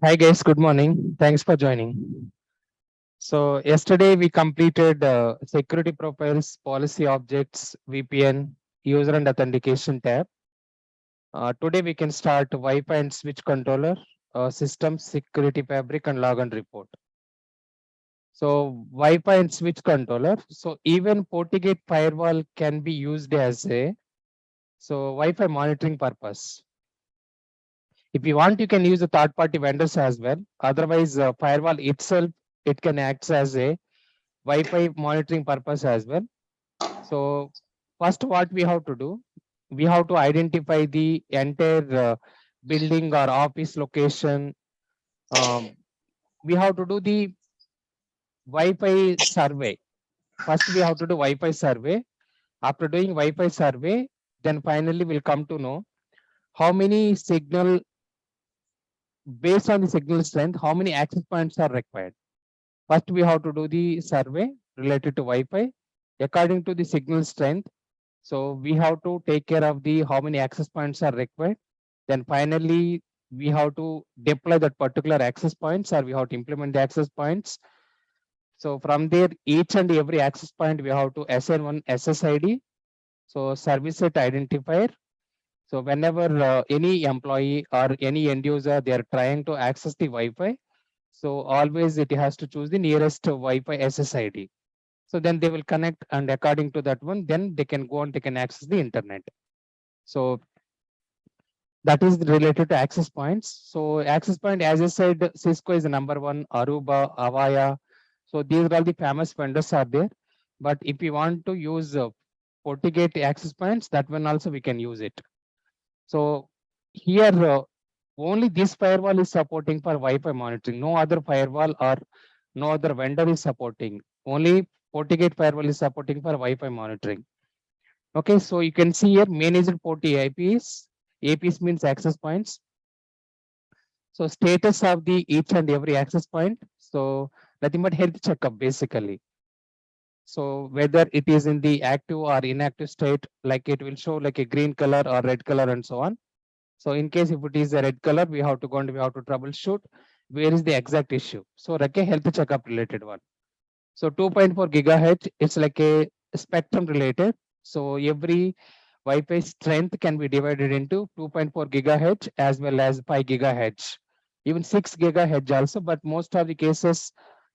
Hi guys, good morning. Thanks for joining. So yesterday we completed security profiles, policy objects, VPN, user and authentication tab. Today we can start Wi-Fi and switch controller, system security fabric and log and report. So Wi-Fi and switch controller. So even FortiGate firewall can be used as a Wi-Fi monitoring purpose. If you want, you can use the third-party vendors as well. Otherwise, firewall itself it can act as a Wi-Fi monitoring purpose as well. So first, what we have to do, we have to identify the entire building or office location. We have to do the Wi-Fi survey. First, we have to do Wi-Fi survey. After doing Wi-Fi survey, then finally we'll come to know how many signal, based on the signal strength, how many access points are required. First, we have to do the survey related to Wi-Fi according to the signal strength. So we have to take care of the how many access points are required. Then finally, we have to deploy that particular access points or we have to implement the access points. So from there, each and every access point, we have to assign one SSID. So service set identifier. So whenever any employee or any end user, they are trying to access the Wi-Fi. So always it has to choose the nearest Wi-Fi SSID. So then they will connect and according to that one, then they can go and they can access the internet. So that is related to access points. So access point, as I said, Cisco is the number one, Aruba, Avaya. So these are all the famous vendors are there. But if you want to use FortiGate access points, that one also we can use it. So here only this firewall is supporting for Wi-Fi monitoring. No other firewall or no other vendor is supporting. Only FortiGate firewall is supporting for Wi-Fi monitoring. Okay, so you can see here managed port APs. APs means access points. So status of the each and every access point. So nothing but health checkup basically. So whether it is in the active or inactive state, like it will show like a green color or red color and so on. So in case if it is a red color, we have to go and we have to troubleshoot where is the exact issue. So like a health checkup related one. So 2.4 gigahertz, it's like a spectrum related. So every Wi-Fi strength can be divided into 2.4 gigahertz as well as 5 gigahertz, even 6 gigahertz also. But most of the cases,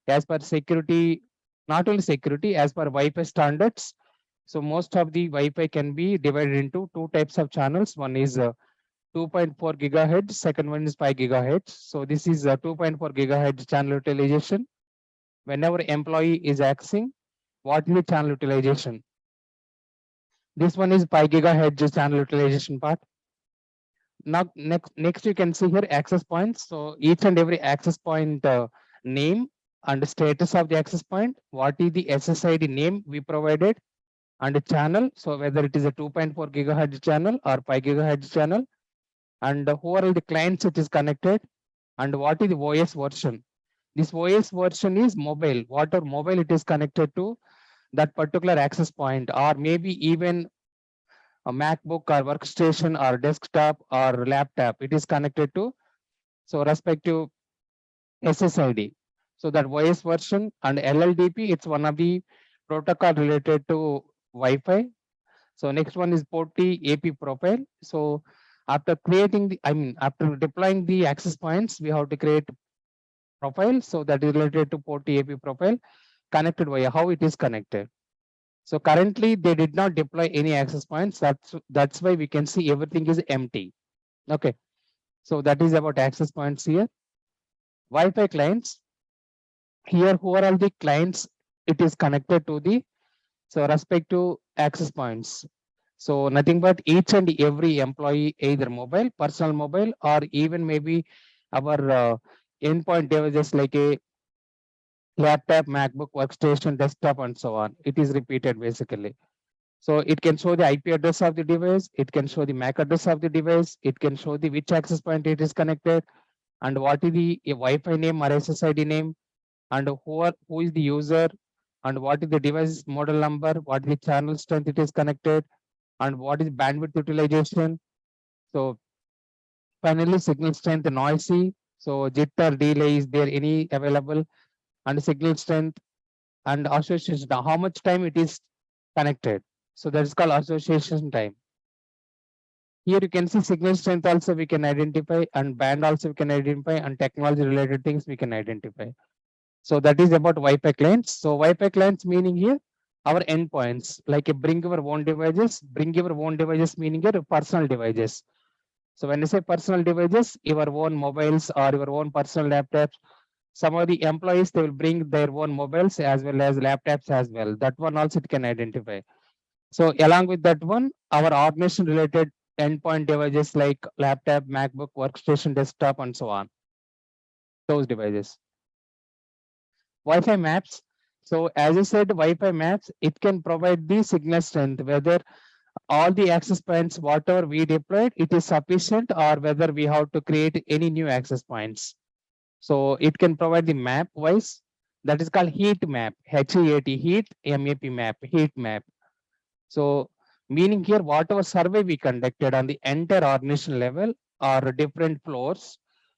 as per security, not only security, as per Wi-Fi standards. So most of the Wi-Fi can be divided into two types of channels. One is 2.4 gigahertz, second one is 5 gigahertz. So this is 2.4 gigahertz channel utilization. Whenever employee is accessing, what is the channel utilization? This one is 5 gigahertz channel utilization part. Now next you can see here access points. So each and every access point name and status of the access point, what is the SSID name we provided, and the channel. So whether it is a 2.4 gigahertz channel or 5 gigahertz channel, and who are all the clients it is connected, and what is the OS version. This OS version is mobile. Whatever mobile it is connected to, that particular access point, or maybe even a MacBook or workstation or desktop or laptop, it is connected to so respective SSID. So that OS version and LLDP, it's one of the protocol related to Wi-Fi. So next one is PORT AP profile. So after creating the, after deploying the access points, we have to create profile. So that is related to PORT AP profile connected via how it is connected. So currently they did not deploy any access points. That's why we can see everything is empty. Okay. So that is about access points here. Wi-Fi clients. Here, who are all the clients? It is connected to the respective access points. So nothing but each and every employee, either mobile, personal mobile, or even maybe our endpoint devices like a laptop, MacBook, workstation, desktop, and so on. It is repeated basically. So it can show the IP address of the device. It can show the MAC address of the device. It can show the which access point it is connected, and what is the Wi-Fi name or SSID name, and who is the user, and what is the device model number, what is the channel strength it is connected, and what is bandwidth utilization. So finally, signal strength noisy. So jitter, delay, is there any available, and signal strength and association, how much time it is connected. So that is called association time. Here you can see signal strength also we can identify, and band also we can identify, and technology related things we can identify. So that is about Wi-Fi clients. So Wi-Fi clients meaning here our endpoints, like bring your own devices. Bring your own devices meaning your personal devices. So when you say personal devices, your own mobiles or your own personal laptops. Some of the employees, they will bring their own mobiles as well as laptops as well. That one also it can identify. So along with that one, our organization related endpoint devices like laptop, MacBook, workstation, desktop, and so on. Those devices. Wi-Fi maps. So as I said, Wi-Fi maps, it can provide the signal strength, whether all the access points, whatever we deployed, it is sufficient, or whether we have to create any new access points. So it can provide the map wise. That is called heat map, HEAT, heat, MAP map, heat map. So meaning here, whatever survey we conducted on the entire organization level or different floors,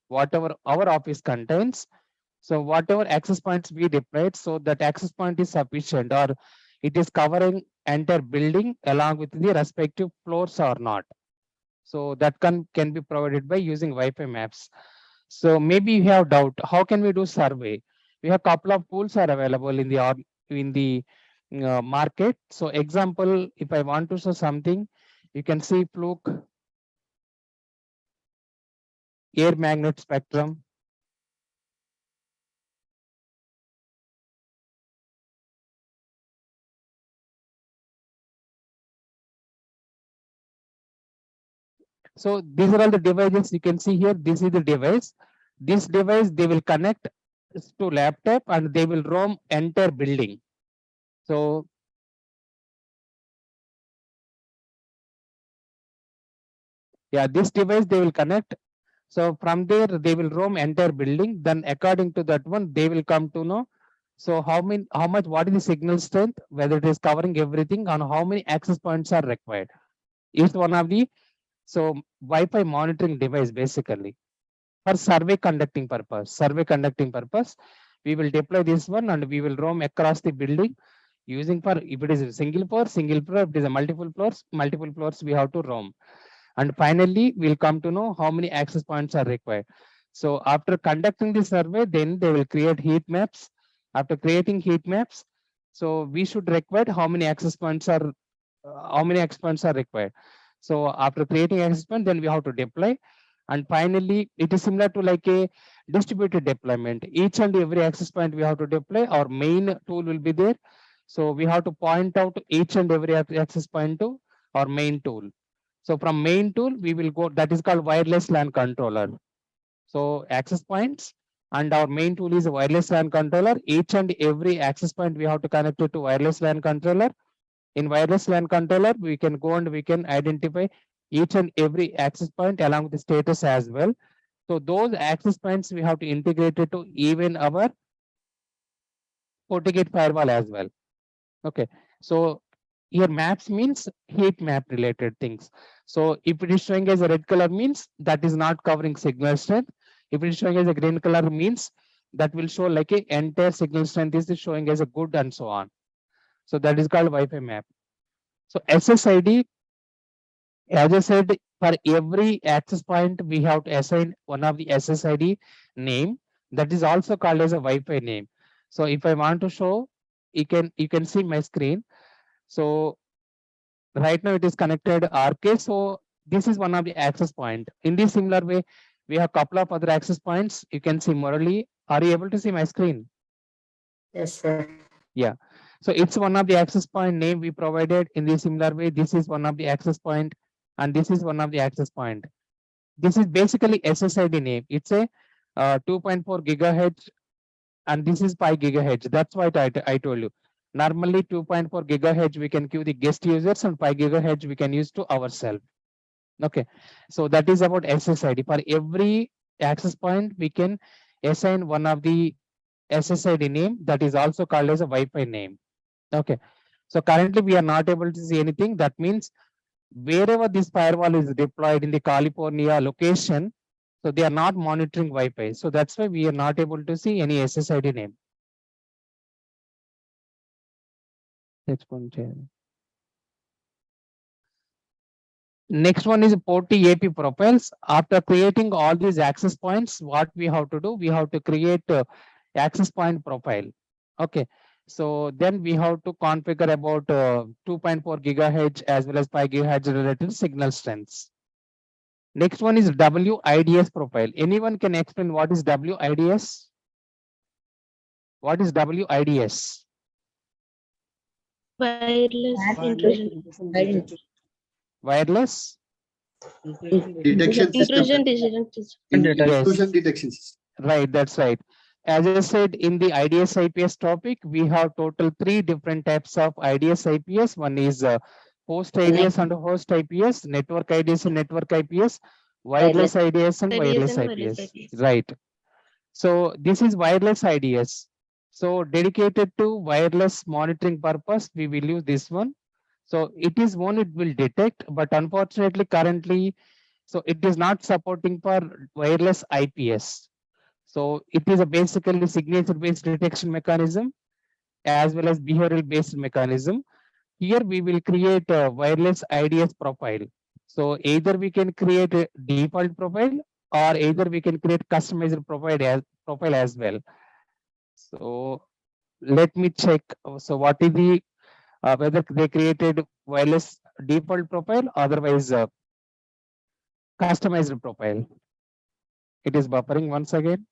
whatever our office contains, so whatever access points we deployed, so that access point is sufficient, or it is covering entire building along with the respective floors or not. So that can be provided by using Wi-Fi maps. So maybe you have doubt, how can we do survey? We have couple of tools are available in the market. So example, if I want to show something, you can see Fluke, air magnet spectrum. So these are all the devices you can see here. This is the device. This device, they will connect to laptop and they will roam entire building. So yeah, this device they will connect. So from there they will roam entire building. Then according to that one, they will come to know. So how much, what is the signal strength, whether it is covering everything, and how many access points are required. It's one of the Wi-Fi monitoring device basically for survey conducting purpose. We will deploy this one and we will roam across the building using, for if it is a single floor, if it is a multiple floors we have to roam. And finally, we'll come to know how many access points are required. So after conducting the survey, then they will create heat maps. After creating heat maps, so we should require how many access points are required. So after creating access point, then we have to deploy. And finally, it is similar to like a distributed deployment. Each and every access point we have to deploy. Our main tool will be there. So we have to point out each and every access point to our main tool. So from main tool, we will go, that is called wireless LAN controller. So access points, and our main tool is a wireless LAN controller. Each and every access point we have to connect it to wireless LAN controller. In wireless LAN controller, we can go and we can identify each and every access point along with the status as well. So those access points we have to integrate it to even our FortiGate firewall as well. Okay. So here maps means heat map related things. So if it is showing as a red color means that is not covering signal strength. If it is showing as a green color means that will show like a entire signal strength is showing as a good and so on. So that is called Wi-Fi map. So SSID, as I said, for every access point, we have to assign one of the SSID name that is also called as a Wi-Fi name. So if I want to show, you can see my screen. So right now it is connected RK. So this is one of the access point. In this similar way, we have a couple of other access points. You can see Murali. Are you able to see my screen? Yes, sir. Yeah. So it's one of the access point name we provided in the similar way. This is one of the access point, and this is one of the access point. This is basically SSID name. It's a 2.4 gigahertz, and this is 5 gigahertz. That's why I told you. Normally 2.4 gigahertz we can give the guest users, and 5 gigahertz we can use to ourselves. Okay. So that is about SSID. For every access point, we can assign one of the SSID name that is also called as a Wi-Fi name. Okay. So currently we are not able to see anything. That means wherever this firewall is deployed in the California location, So they are not monitoring Wi-Fi. So that's why we are not able to see any SSID name. Next one is port AP profiles. After creating all these access points, what we have to do? We have to create access point profile. Okay. So then we have to configure about 2.4 gigahertz as well as 5 gigahertz related signal strengths. Next one is WIDS profile. Anyone can explain what is WIDS? What is WIDS? Wireless intrusion. Wireless? Detection system. Intrusion detection. Yes. Intrusion detection system. Right, that's right. As I said in the IDS IPS topic, we have total 3 different types of IDS IPS. One is host IDS and host IPS, network IDS and network IPS, wireless IDS and wireless IPS. Right. So this is wireless IDS. So dedicated to wireless monitoring purpose, we will use this one. So it is one it will detect, but unfortunately currently, so it is not supporting for wireless IPS. So it is a basically signature-based detection mechanism as well as behavioral-based mechanism. Here we will create a wireless IDS profile. So either we can create a default profile or either we can create customized profile as well. So let me check. So what is the whether they created wireless default profile, otherwise customized profile. It is buffering once again.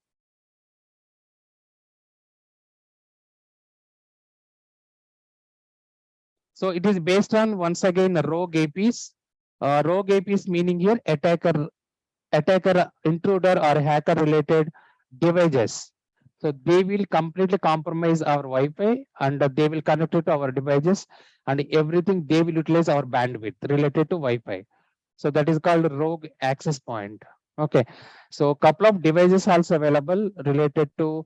So it is based on once again rogue APs. Rogue APs meaning here attacker, intruder or hacker related devices. So they will completely compromise our Wi-Fi and they will connect it to our devices and everything they will utilize our bandwidth related to Wi-Fi. So that is called rogue access point. Okay. So couple of devices also available related to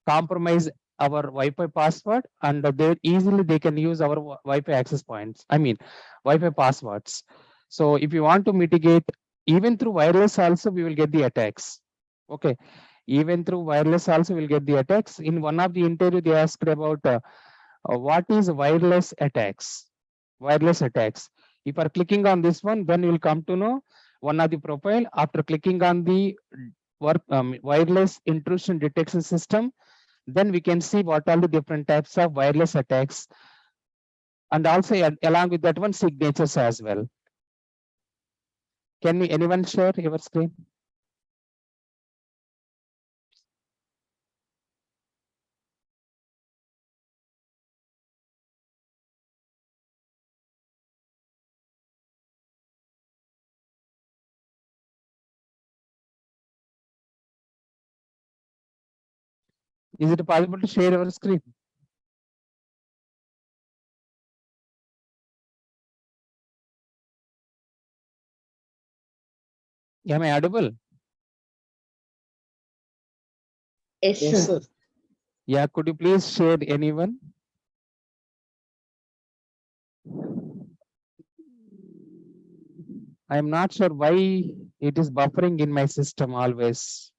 compromise our Wi-Fi password and they can use our Wi-Fi access points. I mean Wi-Fi passwords. So if you want to mitigate even through wireless also we will get the attacks. Okay. Even through wireless also we'll get the attacks. In one of the interview they asked about what is wireless attacks? Wireless attacks. If you are clicking on this one, then you will come to know one of the profile. After clicking on the wireless intrusion detection system, then we can see what are the different types of wireless attacks and also along with that one signatures as well. Can anyone share your screen? Is it possible to share your screen? Am I audible? Yes, sir. Yeah, could you please share anyone? I am not sure why it is buffering in my system always.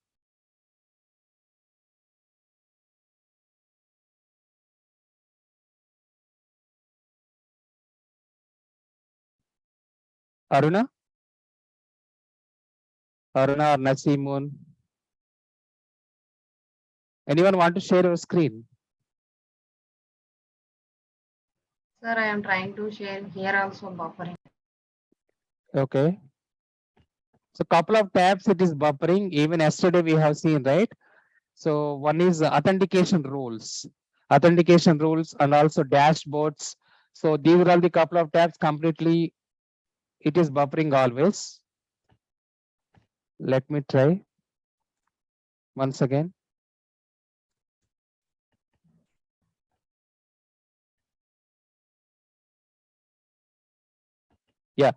Aruna? Aruna or Nasimun? Anyone want to share your screen? Sir, I am trying to share here also buffering. Okay. So couple of tabs it is buffering. Even yesterday we have seen, right? So one is authentication rules, and also dashboards. So these are all the couple of tabs completely. It is buffering always. Let me try once again. Yeah,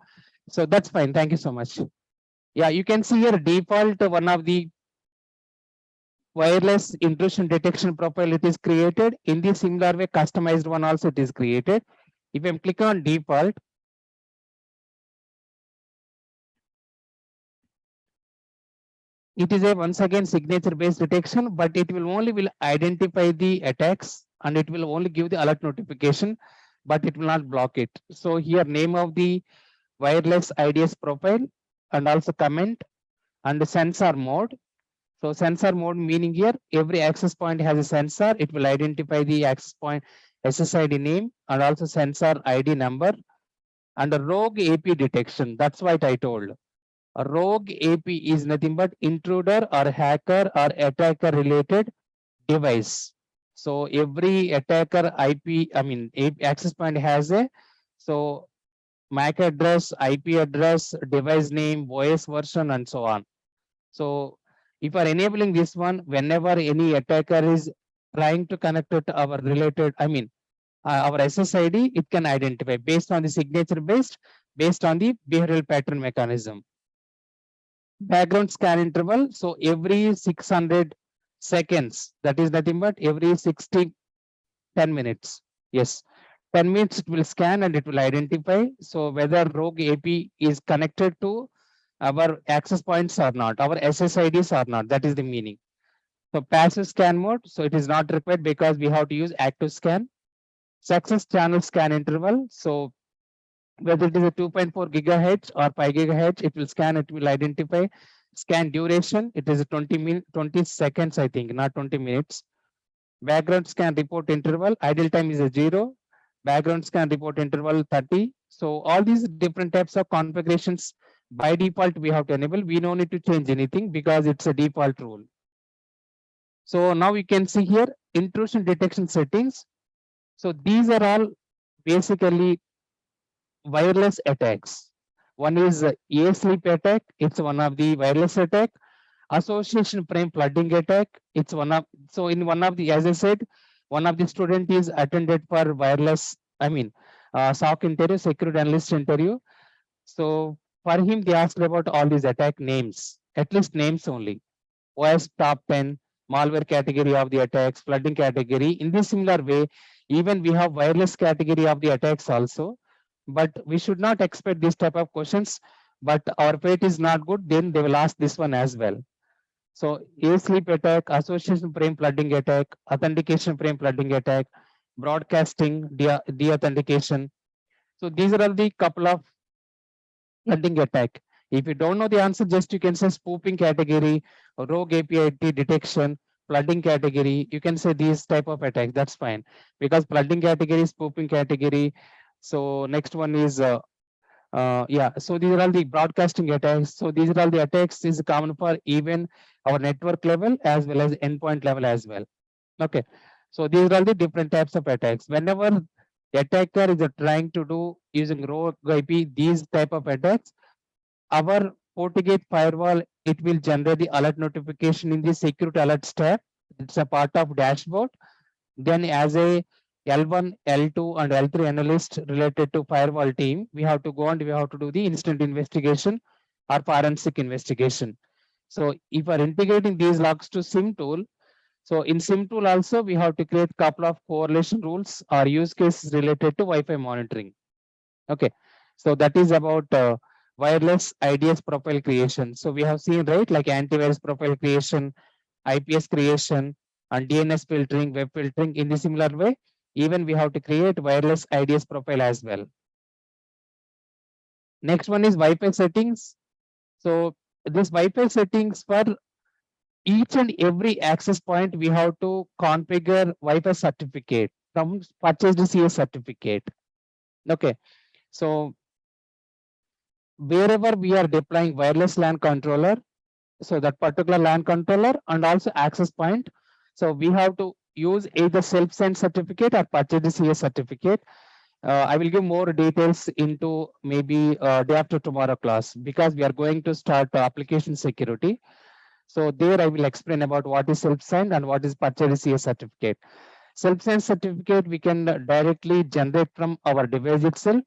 so that's fine. Thank you so much. Yeah, you can see here default one of the wireless intrusion detection profile it is created. In the similar way, customized one also it is created. If I click on default, it is a once again signature based detection, but it will only will identify the attacks and it will only give the alert notification, but it will not block it. So here name of the wireless IDS profile and also comment and the sensor mode. So sensor mode meaning here every access point has a sensor. It will identify the access point SSID name and also sensor ID number and a rogue AP detection. That's what I told. A rogue AP is nothing but intruder or hacker or attacker related device. So every attacker access point has a so MAC address, IP address, device name, OS version, and so on. So if you are enabling this one, whenever any attacker is trying to connect it to our related, our SSID, it can identify based on the signature based on the behavioral pattern mechanism. Background scan interval. So every 600 seconds, that is nothing but every 10 minutes. Yes, 10 minutes it will scan and it will identify. So whether rogue AP is connected to our access points or not, our SSIDs or not, that is the meaning. So passive scan mode, so it is not required because we have to use active scan. Success channel scan interval. So whether it is a 2.4 gigahertz or 5 gigahertz, it will scan, it will identify. Scan duration, it is a 20 seconds, I think, not 20 minutes. Background scan report interval, idle time is a 0. Background scan report interval 30. So all these different types of configurations by default we have to enable. We don't need to change anything because it's a default rule. So now we can see here intrusion detection settings. So these are all basically wireless attacks. One is asleep attack. It's one of the wireless attack. Association frame flooding attack. It's one of, so in one of the, as I said, one of the student is attended for wireless, SOC interview, security analyst interview. So for him, they asked about all these attack names, at least names only. OS top 10, malware category of the attacks, flooding category. In this similar way, even we have wireless category of the attacks also, but we should not expect this type of questions. But our fate is not good, then they will ask this one as well. So asleep attack, association frame flooding attack, authentication frame flooding attack, broadcasting, de-authentication. So these are all the couple of flooding attack. If you don't know the answer, just you can say spoofing category, rogue API detection, flooding category. You can say these type of attacks. That's fine because flooding category, spoofing category. So next one is yeah. So these are all the broadcasting attacks. So these are all the attacks is common for even our network level as well as endpoint level as well. Okay. So these are all the different types of attacks. Whenever the attacker is trying to do using rogue IP, these type of attacks, our FortiGate firewall, it will generate the alert notification in the security alerts tab. It's a part of dashboard. Then as a L1, L2 and L3 analyst related to firewall team, we have to go and we have to do the instant investigation or forensic investigation. So if we are integrating these logs to SIM tool, so in SIM tool also we have to create couple of correlation rules or use cases related to Wi-Fi monitoring. Okay, so that is about wireless IDS profile creation. So we have seen, right, like antivirus profile creation, IPS creation, and DNS filtering, web filtering. In the similar way, even we have to create wireless IDS profile as well. Next one is Wi-Fi settings. So this Wi-Fi settings for each and every access point, we have to configure Wi-Fi certificate from purchased CS certificate. Okay, so wherever we are deploying wireless LAN controller, so that particular LAN controller and also access point, so we have to use either self-signed certificate or purchased CS certificate. I will give more details into maybe day after tomorrow class because we are going to start application security. So there I will explain about what is self-signed and what is purchased CS certificate. Self-signed certificate we can directly generate from our device itself,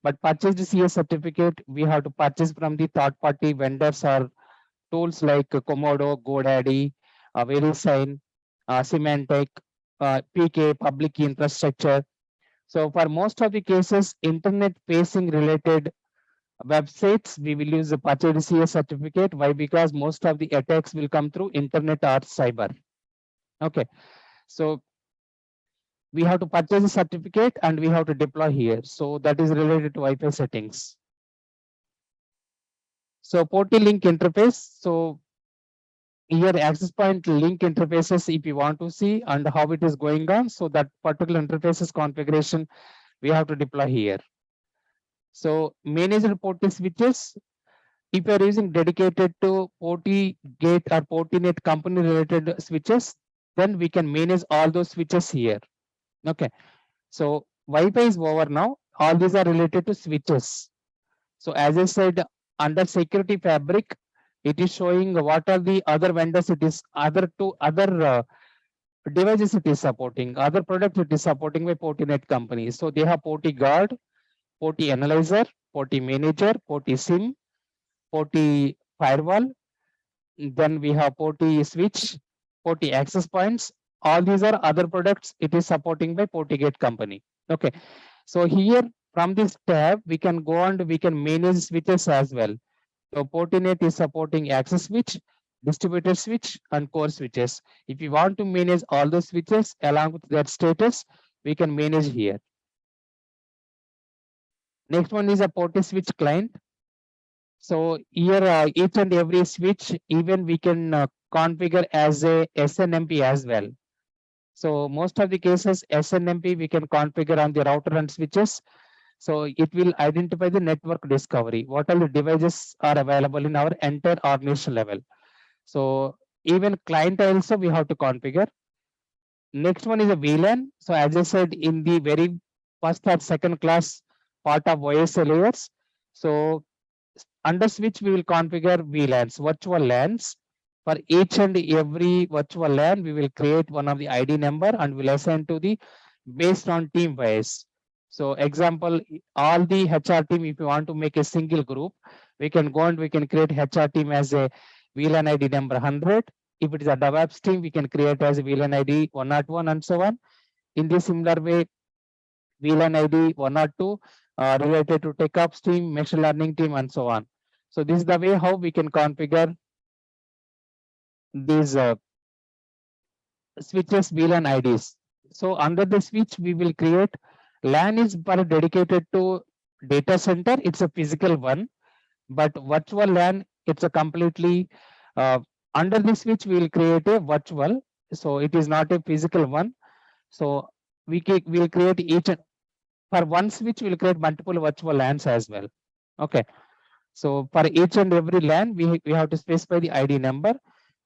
but purchased CS certificate we have to purchase from the third-party vendors or tools like Komodo, GoDaddy, VeriSign, Symantec, PK, public key infrastructure. So for most of the cases, internet facing related websites, we will use the purchase CS certificate. Why? Because most of the attacks will come through internet or cyber. Okay, so we have to purchase a certificate and we have to deploy here. So that is related to Wi-Fi settings. So port link interface. So here access point link interfaces if you want to see and how it is going on. So that particular interfaces configuration we have to deploy here. So managed port switches. If you are using dedicated to FortiGate or Fortinet company related switches, then we can manage all those switches here. Okay. So Wi-Fi is over now. All these are related to switches. So as I said, under security fabric, it is showing what are the other vendors it is other devices it is supporting, other products it is supporting by Fortinet companies. So they have FortiGuard, Forti Analyzer, Forti Manager, Forti SIM, Forti Firewall. Then we have Forti Switch, Forti Access Points. All these are other products it is supporting by FortiGate company. Okay. So here from this tab, we can go and we can manage switches as well. So Fortinet is supporting access switch, distributed switch, and core switches. If you want to manage all those switches along with their status, we can manage here. Next one is a Forti switch client. So here each and every switch, even we can configure as a SNMP as well. So most of the cases SNMP we can configure on the router and switches. So it will identify the network discovery. What all the devices are available in our entire organization level. So even client also we have to configure. Next one is a VLAN. So as I said in the very first or second class part of OSA layers. So under switch we will configure VLANs, virtual LANs. For each and every virtual LAN, we will create one of the ID number and will assign to the based on team wise. So example, all the HR team, if you want to make a single group, we can go and we can create HR team as a VLAN ID number 100. If it is a DevOps team, we can create as a VLAN ID 101 and so on. In this similar way, VLAN ID 102 related to TechOps team, machine learning team, and so on. So this is the way how we can configure these switches VLAN IDs. So under the switch, we will create LAN is for dedicated to data center. It's a physical one, but virtual LAN, it's a completely under the switch, we will create a virtual. So it is not a physical one. So we will create each for one switch, we'll create multiple virtual LANs as well. Okay. So for each and every LAN, we have to specify the ID number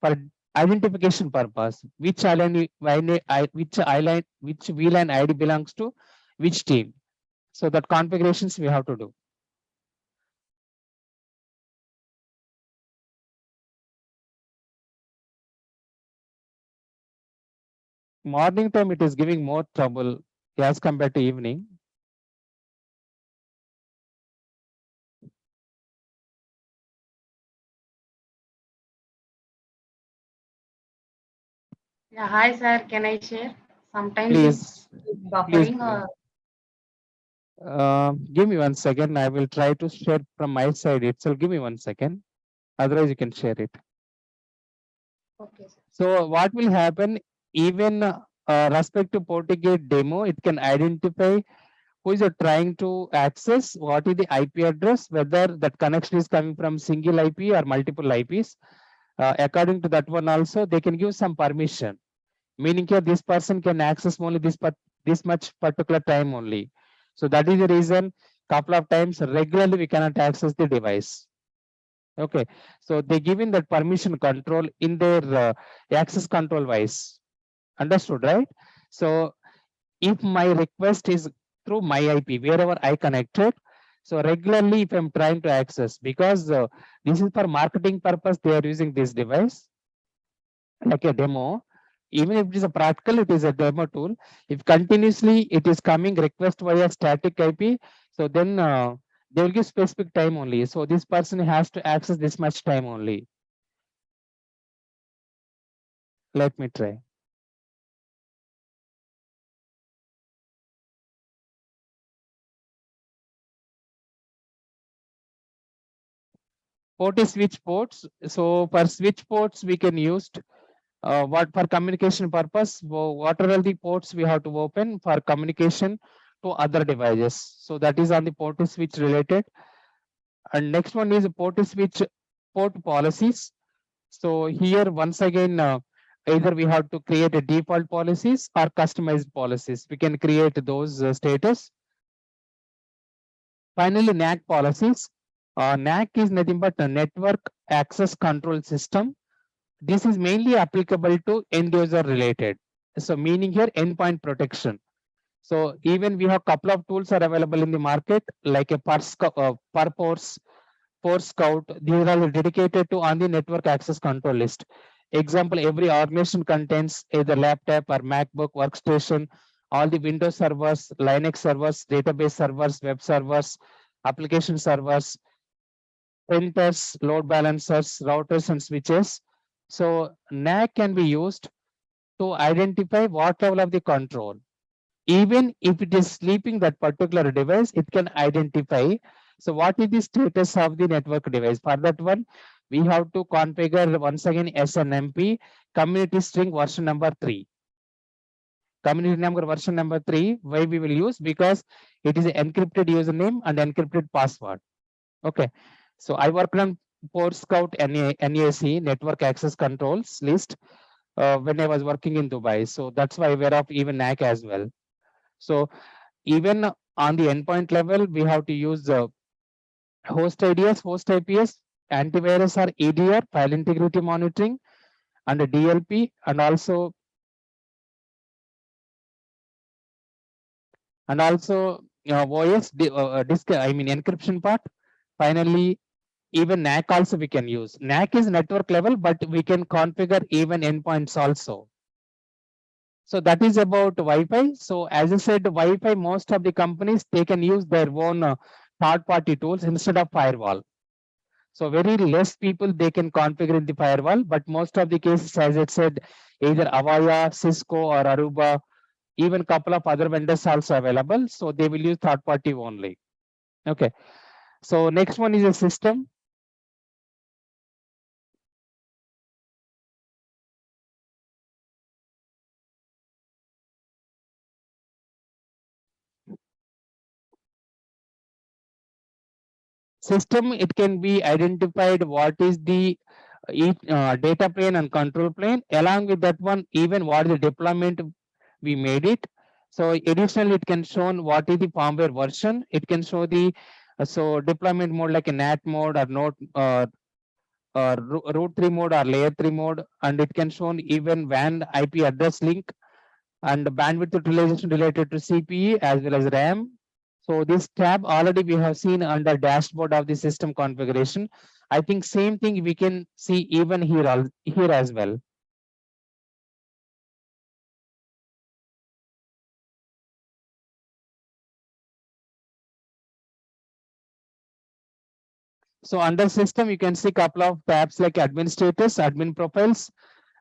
for identification purpose. Which island, which VLAN ID belongs to which team. So that configurations we have to do. Morning time, it is giving more trouble as compared to evening. Yeah, hi sir, can I share? Sometimes Please, it's buffering or give me 1 second. I will try to share from my side itself. Give me 1 second. Otherwise, you can share it. okay, sir. So what will happen, even respect to FortiGate demo, it can identify who is trying to access, what is the IP address, whether that connection is coming from single IP or multiple IPs. According to that one also, they can give some permission, meaning here this person can access only this much particular time only. So that is the reason couple of times regularly we cannot access the device. Okay, so they given that permission control in their access control wise. Understood, right? So if my request is through my IP, wherever I connected, so regularly if I'm trying to access, because this is for marketing purpose, they are using this device like a demo. Even if it is a practical, it is a demo tool. If continuously it is coming request via static IP, so then they will give specific time only. So this person has to access this much time only. Let me try. Port is switch ports. So for switch ports, we can use what for communication purpose, what are all the ports we have to open for communication to other devices. So that is on the port to switch related. And next one is port to switch port policies. So here once again, either we have to create a default policies or customized policies. We can create those status. Finally, NAC policies. NAC is nothing but a network access control system. This is mainly applicable to end user related. So meaning here endpoint protection. So even we have couple of tools are available in the market like a Purpose, Force Scout. These are dedicated to on the network access control list. Example, every organization contains either laptop or MacBook workstation, all the Windows servers, Linux servers, database servers, web servers, application servers, printers, load balancers, routers, and switches. So NAC can be used to identify what level of the control. Even if it is sleeping that particular device, it can identify. So what is the status of the network device? For that one, we have to configure once again SNMP community string version number 3. Community number version number 3, why we will use? Because it is an encrypted username and encrypted password. Okay. So I worked on Port Scout NAC network access controls list when I was working in Dubai. So that's why I'm aware of even NAC as well. So even on the endpoint level, we have to use host IDs, host IPs, antivirus or EDR, file integrity monitoring, and a DLP, and also OS disk, I mean encryption part. Finally, even NAC also we can use. NAC is network level, but we can configure even endpoints also. So that is about Wi-Fi. So as I said, Wi-Fi, most of the companies, they can use their own third-party tools instead of firewall. So very less people they can configure in the firewall, but most of the cases, as I said, either Avaya, Cisco, or Aruba, even couple of other vendors also available. So they will use third-party only. Okay. So next one is a system. System, it can be identified what is the data plane and control plane. Along with that one, even what is the deployment we made it. So additionally, it can show what is the firmware version. It can show the so deployment mode like a NAT mode or node root 3 mode or layer 3 mode, and it can show even WAN IP address link and bandwidth utilization related to CPE as well as RAM. So this tab already we have seen under dashboard of the system configuration. I think same thing we can see even here as well. So under system, you can see couple of tabs like admin status, admin profiles,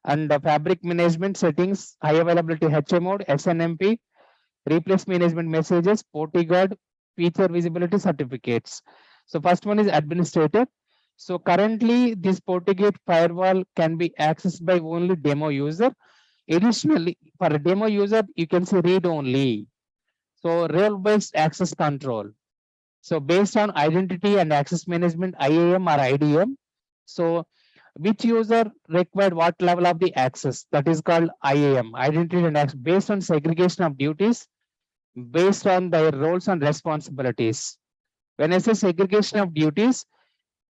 and fabric management settings, high availability HA mode, SNMP, replace management messages, guard, feature visibility certificates. So first one is administrator. So currently this FortiGate firewall can be accessed by only demo user. Additionally, for a demo user, you can see read only. So role-based access control. So based on identity and access management, IAM or IDM. So which user required what level of the access? That is called IAM, identity and access, based on segregation of duties, based on their roles and responsibilities. When I say segregation of duties,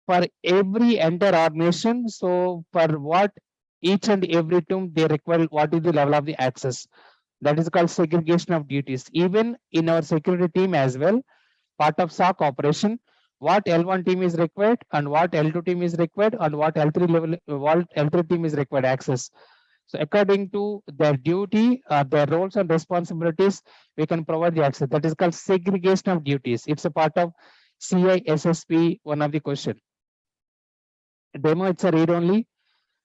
for every entire organization, so for what each and every team they require, what is the level of the access? That is called segregation of duties. Even in our security team as well, part of SOC operation, what L1 team is required and what L2 team is required and what L3 level, what L3 team is required access. So according to their duty, their roles and responsibilities, we can provide the access. That is called segregation of duties. It's a part of CISSP, one of the question. Demo, it's a read only.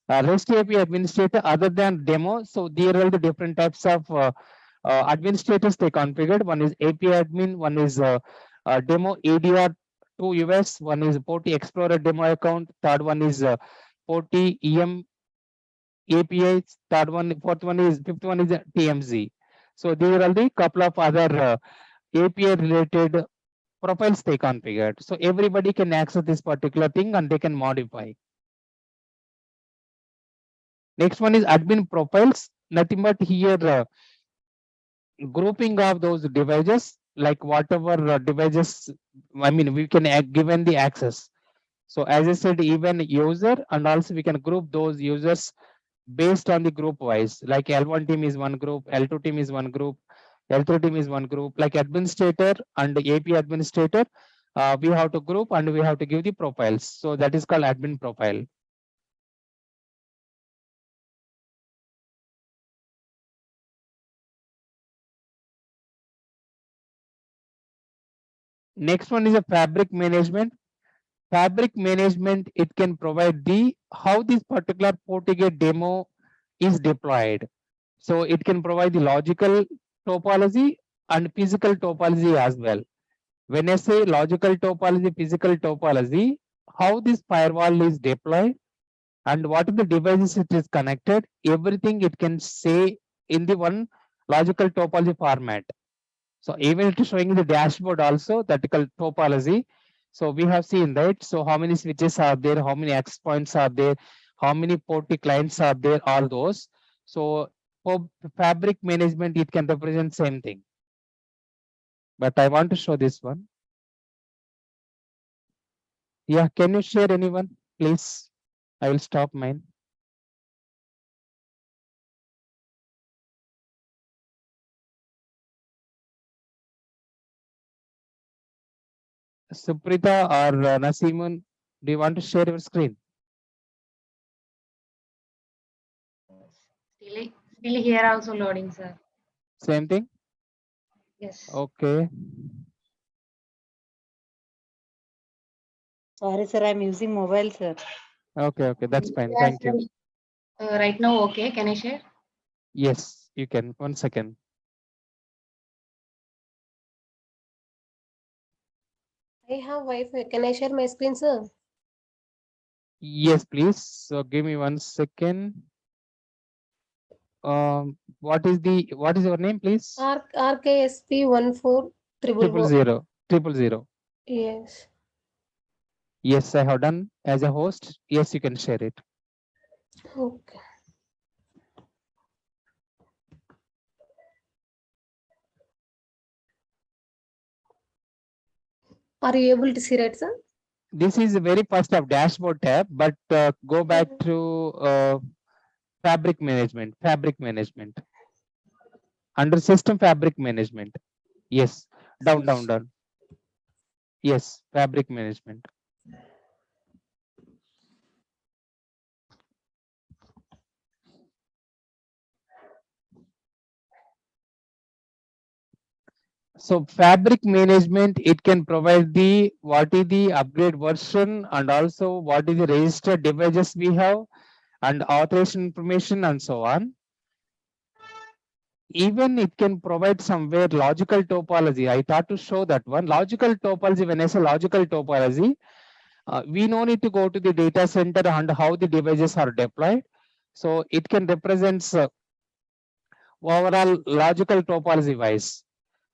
REST API administrator, other than demo, so there are the different types of administrators they configured. One is API admin, one is demo ADR two US. One is Porty Explorer demo account. Third one is Porty EM API. Third one, fifth one is TMZ. So these are all the couple of other API related profiles they configured. So everybody can access this particular thing and they can modify. Next one is admin profiles. Nothing but here grouping of those devices, like whatever devices, I mean, we can given the access. So as I said, even user, and also we can group those users based on the group wise, like L1 team is one group, L2 team is one group, L3 team is one group, like administrator and AP administrator, we have to group and we have to give the profiles. So that is called admin profile. Next one is a fabric management. Fabric management, it can provide the how this particular FortiGate demo is deployed. So it can provide the logical topology and physical topology as well. When I say logical topology, physical topology, how this firewall is deployed and what are the devices it is connected, everything it can say in the one logical topology format. So even it is showing the dashboard also, vertical topology. So we have seen, right? So how many switches are there, how many access points are there, how many Porty clients are there, all those. So for fabric management, it can represent same thing. But I want to show this one. Yeah, can you share anyone, please? I will stop mine. Suprita or Nasimun, do you want to share your screen? Still here also loading, sir. Same thing? Yes. Okay. Sorry, sir. I'm using mobile, sir. Okay, that's fine. Yes, Thank you. right now, okay. Can I share? Yes, you can. 1 second. I have Wi-Fi. Can I share my screen, sir? Yes, please. So give me 1 second. What is your name, please? RKSP 14000. 000. Yes. Yes, I have done as a host. Yes, you can share it. Okay. Are you able to see right, sir? This is the very first of dashboard tab, but go back to fabric management. Under system fabric management. Yes, down. Yes, fabric management. So fabric management, it can provide the what is the upgrade version and also what is the registered devices we have and authorization information and so on. Even it can provide somewhere logical topology. I thought to show that one logical topology. When I say logical topology, we no need to go to the data center and how the devices are deployed. So it can represent overall logical topology wise.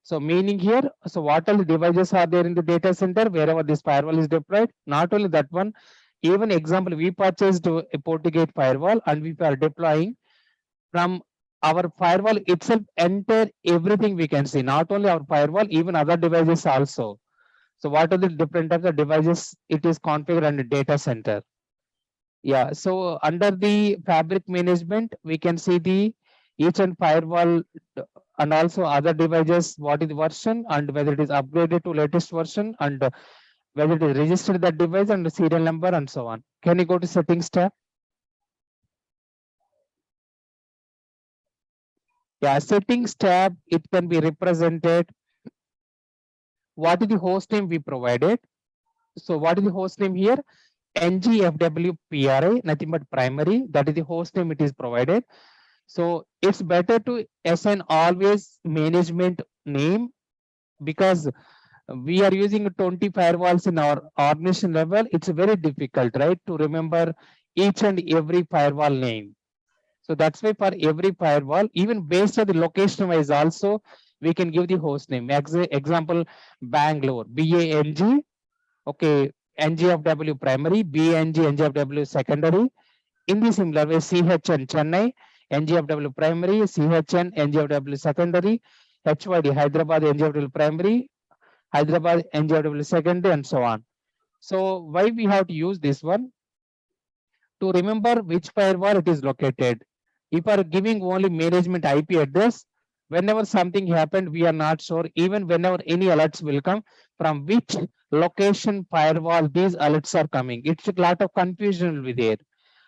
So meaning here, so what all the devices are there in the data center wherever this firewall is deployed. Not only that one, even example, we purchased a FortiGate firewall and we are deploying from our firewall itself, enter everything we can see, not only our firewall, even other devices also. So what are the different types of devices it is configured on the data center? Yeah, so under the fabric management, we can see the each and firewall and also other devices, what is the version and whether it is upgraded to latest version and whether it is registered that device and the serial number and so on. Can you go to settings tab? Yeah, settings tab, it can be represented. What is the host name we provided? So what is the host name here? NGFWPRI, nothing but primary. That is the host name it is provided. So it's better to assign always management name, because we are using 20 firewalls in our organization level. It's very difficult, right, to remember each and every firewall name. So that's why for every firewall, even based on the location wise also, we can give the host name. Example, Bangalore, BANG, okay, NGFW primary, BNG, NGFW secondary. In the similar way, CHN Chennai, NGFW primary, CHN, NGFW secondary, HYD Hyderabad, NGFW primary, Hyderabad, NGFW secondary, and so on. So why we have to use this one? To remember which firewall it is located. If are giving only management IP address, whenever something happened, we are not sure. Even whenever any alerts will come, from which location firewall these alerts are coming. It's a lot of confusion will be there.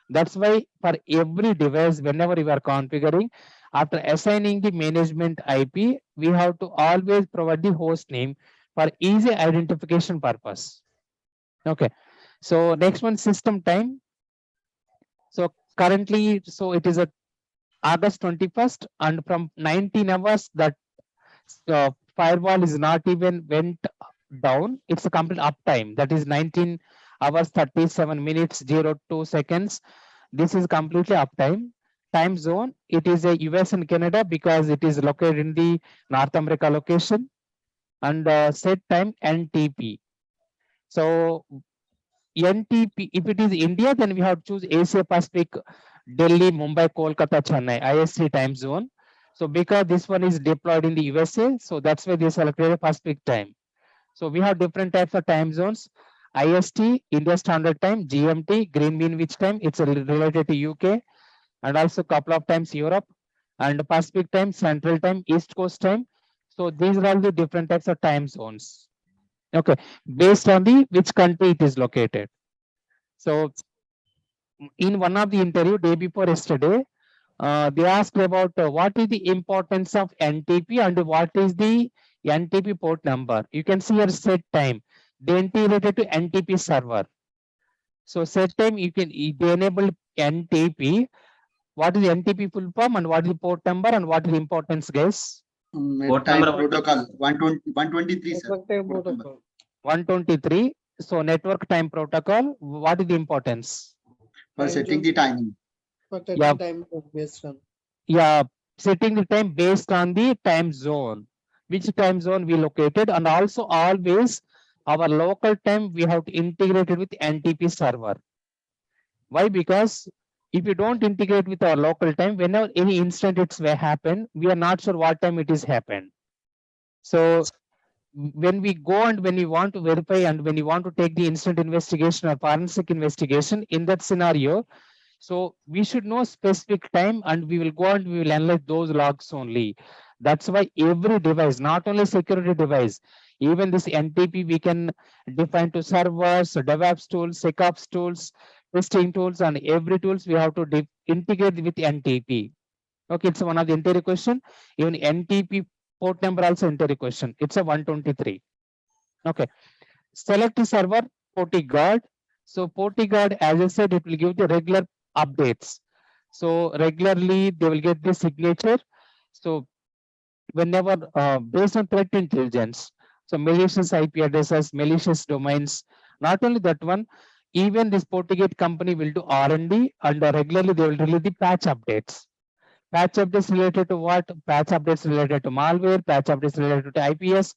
That's why for every device, whenever you are configuring, after assigning the management IP, we have to always provide the host name for easy identification purpose. Okay. So next one, system time. So currently, so it is a August 21st, and from 19 hours that firewall is not even went down. It's a complete uptime. That is 19 hours 37 minutes 02 seconds. This is completely uptime. Time zone, it is a US and Canada because it is located in the North America location. And set time NTP. So NTP, if it is India, then we have to choose Asia Pacific, Delhi, Mumbai, Kolkata, Chennai, IST time zone. So because this one is deployed in the USA, so that's why they selected a Pacific time. So we have different types of time zones. IST, India Standard Time, GMT, Greenwich time, it's related to UK, and also couple of times Europe, and Pacific time, Central time, East Coast time. So these are all the different types of time zones. Okay, based on the which country it is located. So in one of the interview day before yesterday, they asked about what is the importance of NTP and what is the NTP port number. You can see your set time. They integrated to NTP server. So set time, you can they enable NTP. What is the NTP full form and what is the port number and what is the importance, guys? Time protocol 123, sir. Port number. 123. So network time protocol. What is the importance? For setting the timing. Yeah. Time based on. Yeah, setting the time based on the time zone, which time zone we located, and also always our local time we have to integrate it with NTP server. Why? Because if you don't integrate with our local time, whenever any incident it's may happen, we are not sure what time it is happened. So when we go and when you want to verify and when you want to take the incident investigation or forensic investigation in that scenario, so we should know specific time and we will go and we will analyze those logs only. That's why every device, not only security device, even this NTP we can define to servers, DevOps tools, SecOps tools, testing tools, and every tools we have to integrate with NTP. Okay, it's one of the interview question. Even NTP port number also interview question. It's a 123. Okay, select the server FortiGuard. So FortiGuard, as I said, it will give the regular updates. So regularly they will get the signature. So whenever based on threat intelligence, so malicious IP addresses, malicious domains, not only that one, even this FortiGate company will do R&D and regularly they will release the patch updates. Patch updates related to what? Patch updates related to malware, patch updates related to IPS,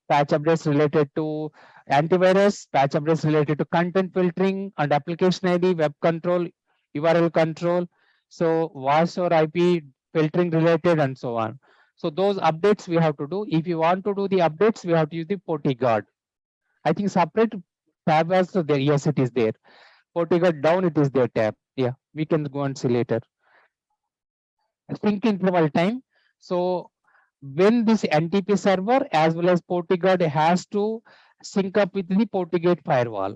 patch updates related to antivirus, patch updates related to content filtering and application ID, web control, URL control, so voice or IP filtering related and so on. So those updates we have to do. If you want to do the updates, we have to use the FortiGuard. I think separate tab also there. Yes, it is there. FortiGuard down, it is there tab. Yeah, we can go and see later. Sync interval time. So when this NTP server as well as FortiGuard has to sync up with the FortiGate firewall.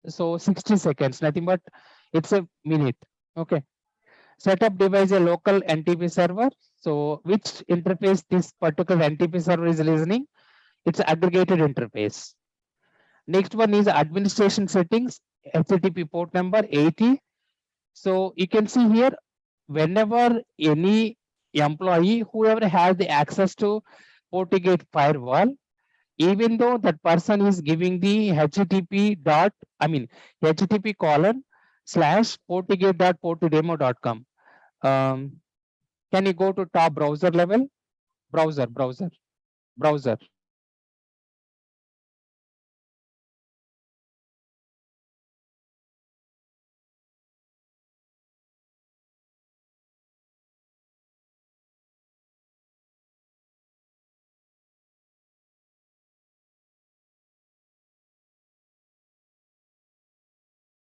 So 60 seconds, nothing but it's a minute. Okay. Setup device a local NTP server. So which interface this particular NTP server is listening? It's aggregated interface. Next one is administration settings, HTTP port number 80. So you can see here, whenever any employee, whoever has the access to FortiGate firewall, even though that person is giving the http colon slash portigate.portodemo.com. Can you go to top browser level? Browser.